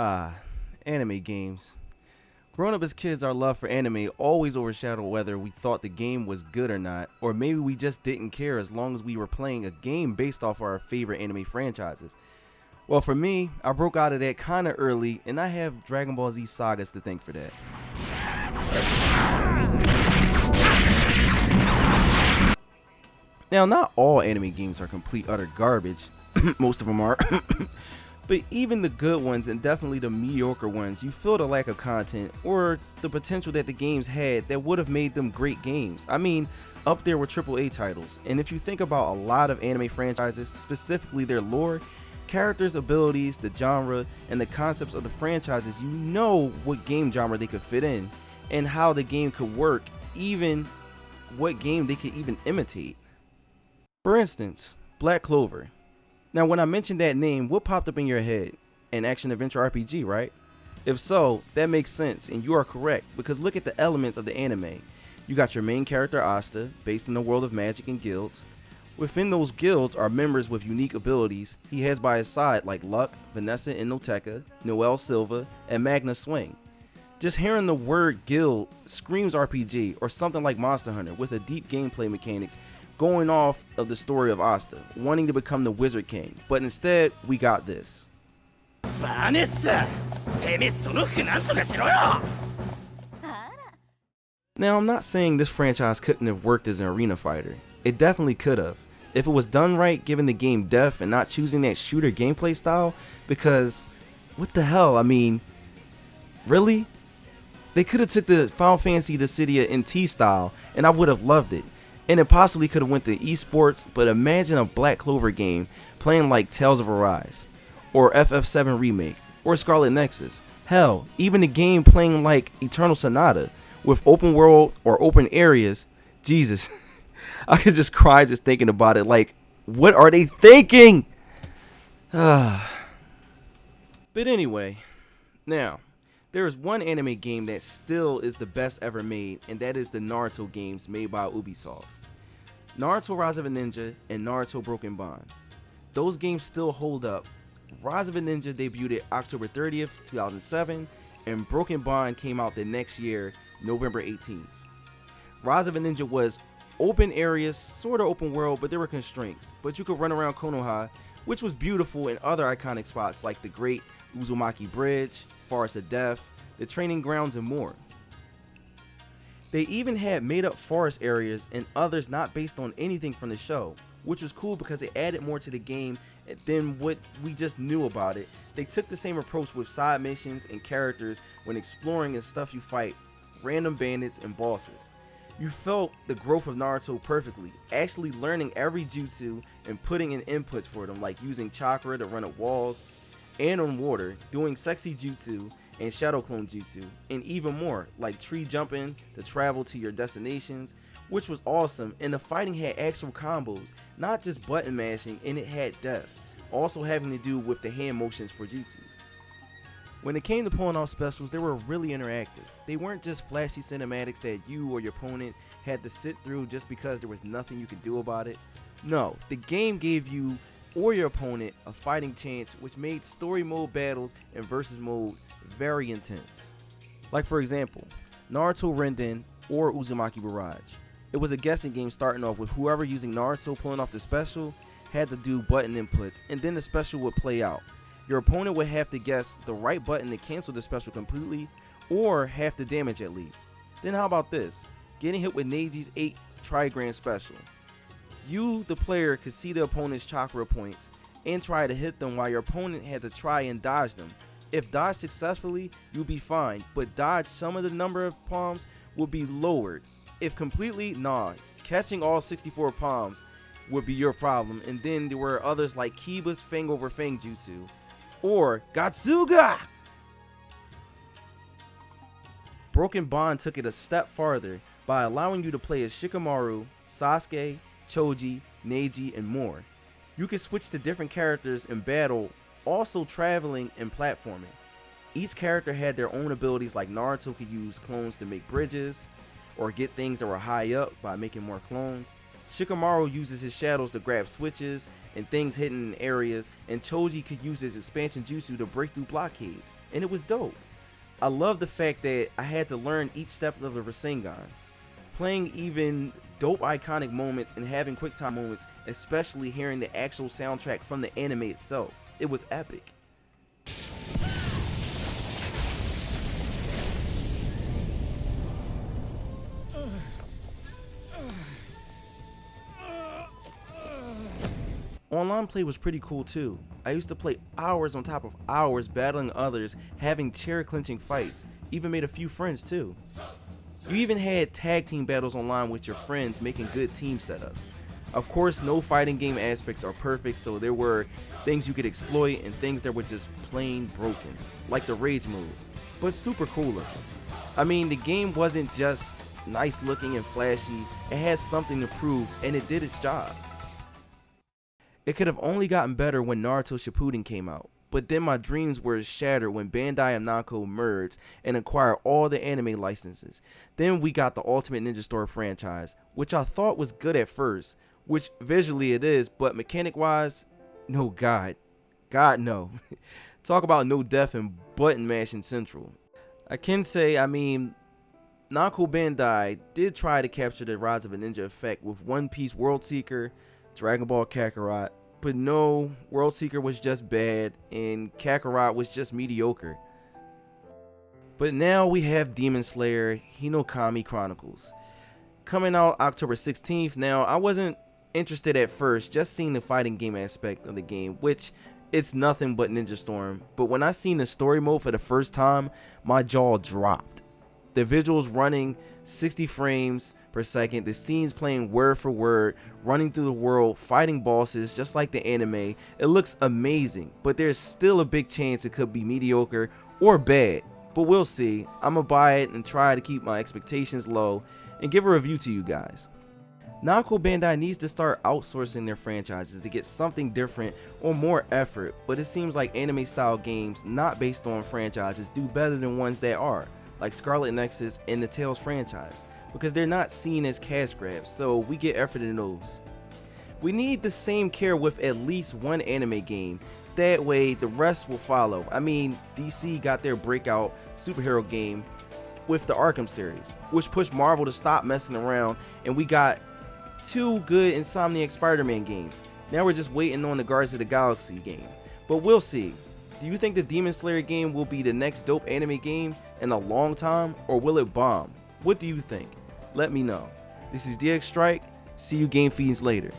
Ah, anime games. Growing up as kids, our love for anime always overshadowed whether we thought the game was good or not, or maybe we just didn't care as long as we were playing a game based off our favorite anime franchises. Well, for me, I broke out of that kinda early, and I have Dragon Ball Z sagas to thank for that. Now, not all anime games are complete utter garbage. Most of them are. But even the good ones and definitely the mediocre ones, you feel the lack of content or the potential that the games had that would have made them great games. I mean, up there with AAA titles. And if you think about a lot of anime franchises, specifically their lore, characters, abilities, the genre, and the concepts of the franchises, you know what game genre they could fit in and how the game could work, even what game they could even imitate. For instance, Black Clover. Now, when I mentioned that name, what popped up in your head? An action-adventure RPG, right? If so, that makes sense, and you are correct, because look at the elements of the anime. You got your main character, Asta, based in the world of magic and guilds. Within those guilds are members with unique abilities he has by his side, like Luck, Vanessa Inoteca, Noelle Silva, and Magna Swing. Just hearing the word guild screams RPG, or something like Monster Hunter, with a deep gameplay mechanics going off of the story of Asta, wanting to become the Wizard King, but instead, we got this. Now, I'm not saying this franchise couldn't have worked as an arena fighter. It definitely could have, if it was done right, giving the game depth and not choosing that shooter gameplay style, because, what the hell, I mean, really? They could have took the Final Fantasy Dissidia NT style, and I would have loved it. And it possibly could have went to esports, but imagine a Black Clover game playing like Tales of Arise, or FF7 Remake, or Scarlet Nexus. Hell, even the game playing like Eternal Sonata, with open world or open areas. Jesus, I could just cry just thinking about it. Like, what are they thinking? But anyway, now, there is one anime game that still is the best ever made, and that is the Naruto games made by Ubisoft. Naruto Rise of a Ninja and Naruto Broken Bond. Those games still hold up. Rise of a Ninja debuted October 30th, 2007, and Broken Bond came out the next year, November 18th. Rise of a Ninja was open areas, sort of open world, but there were constraints. But you could run around Konoha, which was beautiful, and other iconic spots like the Great Uzumaki Bridge, Forest of Death, the training grounds, and more. They even had made up forest areas and others not based on anything from the show, which was cool because it added more to the game than what we just knew about it. They took the same approach with side missions and characters when exploring and stuff you fight, random bandits and bosses. You felt the growth of Naruto perfectly, actually learning every jutsu and putting in inputs for them, like using chakra to run up walls and on water, doing sexy jutsu and shadow clone jutsu, and even more, like tree jumping to travel to your destinations, which was awesome. And the fighting had actual combos, not just button mashing, and it had depth, also having to do with the hand motions for jutsus. When it came to pulling off specials, they were really interactive. They weren't just flashy cinematics that you or your opponent had to sit through just because there was nothing you could do about it. No, the game gave you or your opponent a fighting chance, which made story mode battles and versus mode very intense. Like, for example, Naruto Renden or Uzumaki Barrage. It was a guessing game starting off with whoever using Naruto pulling off the special had to do button inputs, and then the special would play out. Your opponent would have to guess the right button to cancel the special completely, or half the damage at least. Then how about this? Getting hit with Neiji's 8 Trigram special. You, the player, could see the opponent's chakra points and try to hit them while your opponent had to try and dodge them. If dodged successfully, you'll be fine, but dodge some of the number of palms will be lowered. If completely, nah. Catching all 64 palms would be your problem, and then there were others like Kiba's Fang over Fang Jutsu, or Gatsuga! Broken Bond took it a step farther by allowing you to play as Shikamaru, Sasuke, Choji, Neji, and more. You can switch to different characters in battle, also traveling and platforming. Each character had their own abilities, like Naruto could use clones to make bridges, or get things that were high up by making more clones. Shikamaru uses his shadows to grab switches and things hidden in areas, and Choji could use his expansion jutsu to break through blockades, and it was dope. I love the fact that I had to learn each step of the Rasengan. Playing even dope iconic moments and having quick time moments, especially hearing the actual soundtrack from the anime itself. It was epic. Online play was pretty cool too. I used to play hours on top of hours battling others, having chair clinching fights, even made a few friends too. You even had tag team battles online with your friends, making good team setups. Of course, no fighting game aspects are perfect, so there were things you could exploit and things that were just plain broken, like the rage move, but super cool looking. I mean, the game wasn't just nice looking and flashy, it had something to prove, and it did its job. It could have only gotten better when Naruto Shippuden came out, but then my dreams were shattered when Bandai and Namco merged and acquired all the anime licenses. Then we got the Ultimate Ninja Storm franchise, which I thought was good at first, which visually it is, but mechanic wise, no God no. Talk about no death and button mashing central. I can say, Namco Bandai did try to capture the Rise of a Ninja effect with One Piece World Seeker, Dragon Ball Kakarot, but no, World Seeker was just bad and Kakarot was just mediocre. But now we have Demon Slayer Hinokami Chronicles coming out October 16th. Now, I wasn't interested at first, just seeing the fighting game aspect of the game, which it's nothing but Ninja Storm, but when I seen the story mode for the first time, my jaw dropped. The visuals running 60 frames per second, the scenes playing word for word, running through the world, fighting bosses just like the anime. It looks amazing, but there's still a big chance it could be mediocre or bad, but we'll see. I'ma buy it and try to keep my expectations low and give a review to you guys. Namco Bandai needs to start outsourcing their franchises to get something different or more effort, but it seems like anime style games not based on franchises do better than ones that are, like Scarlet Nexus and the Tales franchise, because they're not seen as cash grabs, so we get effort in those. We need the same care with at least one anime game, that way the rest will follow. I mean, DC got their breakout superhero game with the Arkham series, which pushed Marvel to stop messing around, and we got 2 good Insomniac Spider-Man games. Now we're just waiting on the Guardians of the Galaxy game, but we'll see. Do you think the Demon Slayer game will be the next dope anime game in a long time, or will it bomb? What do you think? Let me know. This is DX Strike. See you game feeds later.